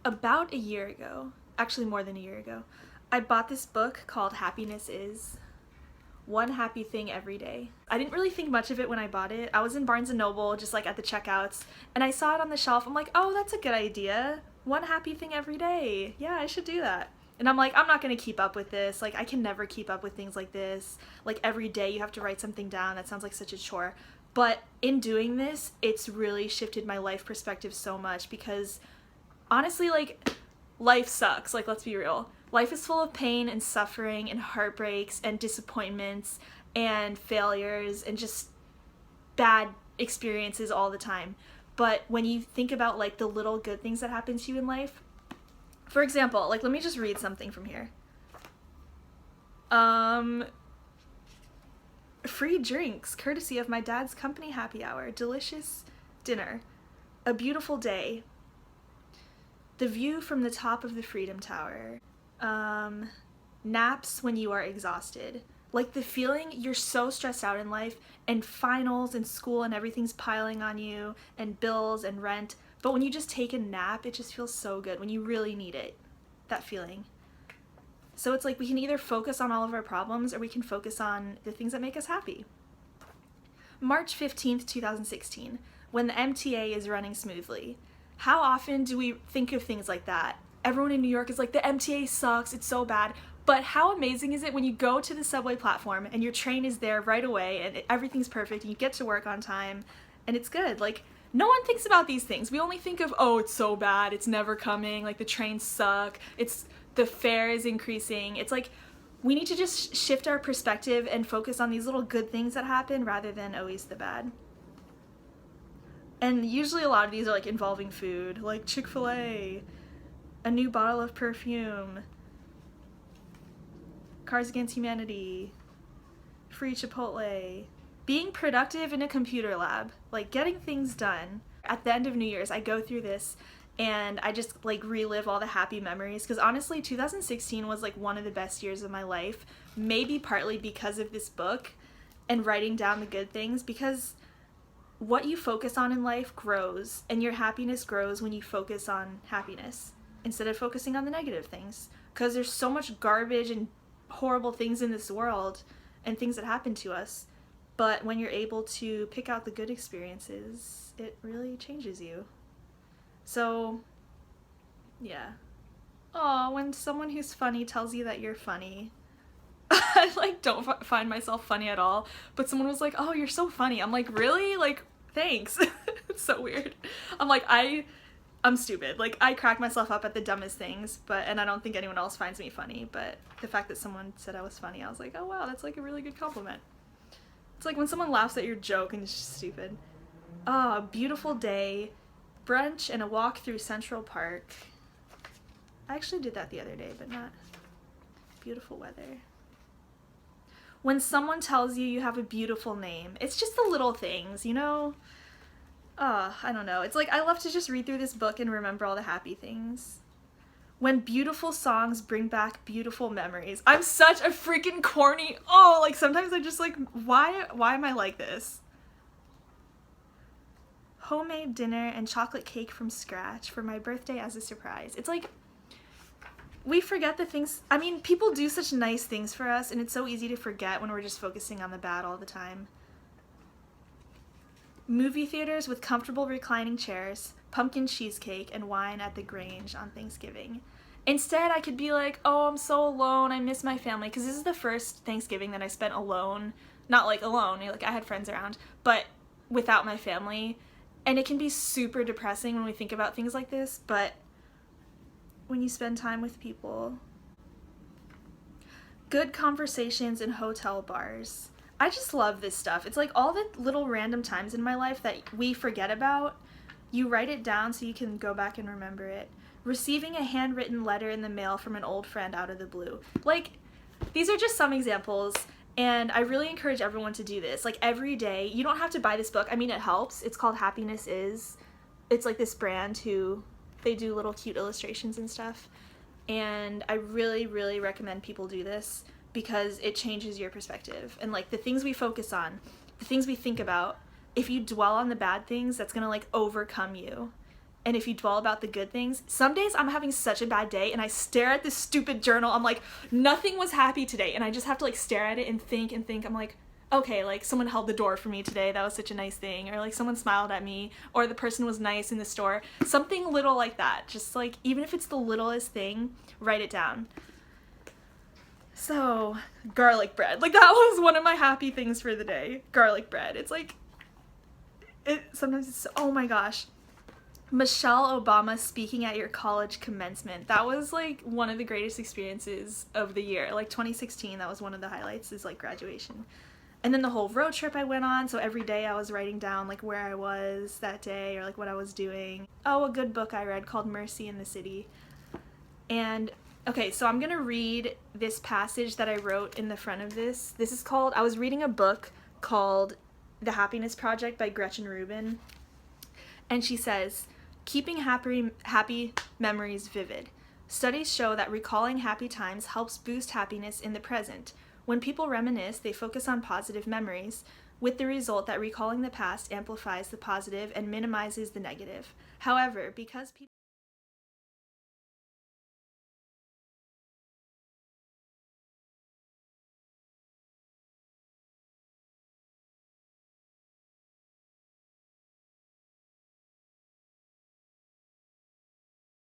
About a year ago, actually more than a year ago, I bought this book called Happiness Is. One happy thing every day. I didn't really think much of it when I bought it. I was in Barnes & Noble, just like at the checkouts, and I saw it on the shelf. I'm like, oh, that's a good idea. One happy thing every day. Yeah, I should do that. And I'm like, I'm not gonna keep up with this. Like, I can never keep up with things like this. Like, every day you have to write something down. That sounds like such a chore. But in doing this, it's really shifted my life perspective so much because honestly, like, life sucks. Like, let's be real. Life is full of pain and suffering and heartbreaks and disappointments and failures and just bad experiences all the time. But when you think about, like, the little good things that happen to you in life, for example, like, let me just read something from here. Free drinks, courtesy of my dad's company happy hour. Delicious dinner. A beautiful day. The view from the top of the Freedom Tower. Naps when you are exhausted. Like the feeling you're so stressed out in life and finals and school and everything's piling on you and bills and rent. But when you just take a nap, it just feels so good when you really need it. That feeling. So it's like we can either focus on all of our problems or we can focus on the things that make us happy. March 15th, 2016, when the MTA is running smoothly. How often do we think of things like that? Everyone in New York is like, the MTA sucks, it's so bad. But how amazing is it when you go to the subway platform and your train is there right away and everything's perfect and you get to work on time and it's good. Like, no one thinks about these things. We only think of, oh, it's so bad, it's never coming, like the trains suck, the fare is increasing. It's like, we need to just shift our perspective and focus on these little good things that happen rather than always the bad. And usually a lot of these are like involving food, like Chick-fil-A, a new bottle of perfume, Cards Against Humanity, free Chipotle, being productive in a computer lab, like getting things done. At the end of New Year's, I go through this and I just like relive all the happy memories because honestly 2016 was like one of the best years of my life, maybe partly because of this book and writing down the good things, because what you focus on in life grows and your happiness grows when you focus on happiness instead of focusing on the negative things, because there's so much garbage and horrible things in this world and things that happen to us. But when you're able to pick out the good experiences, it really changes you. So, yeah. Aw, when someone who's funny tells you that you're funny. I, like, don't find myself funny at all. But someone was like, oh, you're so funny. I'm like, really? Like, thanks. It's so weird. I'm like, I'm stupid. Like, I crack myself up at the dumbest things, and I don't think anyone else finds me funny. But the fact that someone said I was funny, I was like, oh, wow, that's, like, a really good compliment. It's like when someone laughs at your joke and it's just stupid. Ah, beautiful day. Brunch and a walk through Central Park. I actually did that the other day, but not beautiful weather. When someone tells you you have a beautiful name, it's just the little things, you know? I don't know. It's like I love to just read through this book and remember all the happy things. When beautiful songs bring back beautiful memories. I'm such a freaking corny. Oh, like sometimes I just like, why am I like this? Homemade dinner and chocolate cake from scratch for my birthday as a surprise. It's like, we forget the things. I mean, people do such nice things for us, and it's so easy to forget when we're just focusing on the bad all the time. Movie theaters with comfortable reclining chairs, pumpkin cheesecake, and wine at the Grange on Thanksgiving. Instead, I could be like, oh, I'm so alone, I miss my family, because this is the first Thanksgiving that I spent alone. Not like alone, like I had friends around, but without my family. And it can be super depressing when we think about things like this, but when you spend time with people. Good conversations in hotel bars. I just love this stuff. It's like all the little random times in my life that we forget about. You write it down so you can go back and remember it. Receiving a handwritten letter in the mail from an old friend out of the blue. Like, these are just some examples, and I really encourage everyone to do this. Like, every day, you don't have to buy this book. I mean, it helps. It's called Happiness Is. It's like this brand who, they do little cute illustrations and stuff. And I really, really recommend people do this because it changes your perspective. And like the things we focus on, the things we think about, if you dwell on the bad things, that's gonna like overcome you. and if you dwell about the good things, some days I'm having such a bad day and I stare at this stupid journal. I'm like, nothing was happy today. And I just have to like stare at it and think. I'm like, okay, like someone held the door for me today. That was such a nice thing. Or like someone smiled at me, or the person was nice in the store. Something little like that. Just like, even if it's the littlest thing, write it down. So, garlic bread. Like that was one of my happy things for the day. Garlic bread. It's like, sometimes it's, oh my gosh. Michelle Obama speaking at your college commencement. That was like one of the greatest experiences of the year. Like 2016, that was one of the highlights, is like graduation. And then the whole road trip I went on, so every day I was writing down like where I was that day or like what I was doing. Oh, a good book I read called Mercy in the City. And okay, so I'm gonna read this passage that I wrote in the front of this. This is called, I was reading a book called The Happiness Project by Gretchen Rubin. And she says, keeping happy memories vivid. Studies show that recalling happy times helps boost happiness in the present. When people reminisce, they focus on positive memories, with the result that recalling the past amplifies the positive and minimizes the negative. However, because people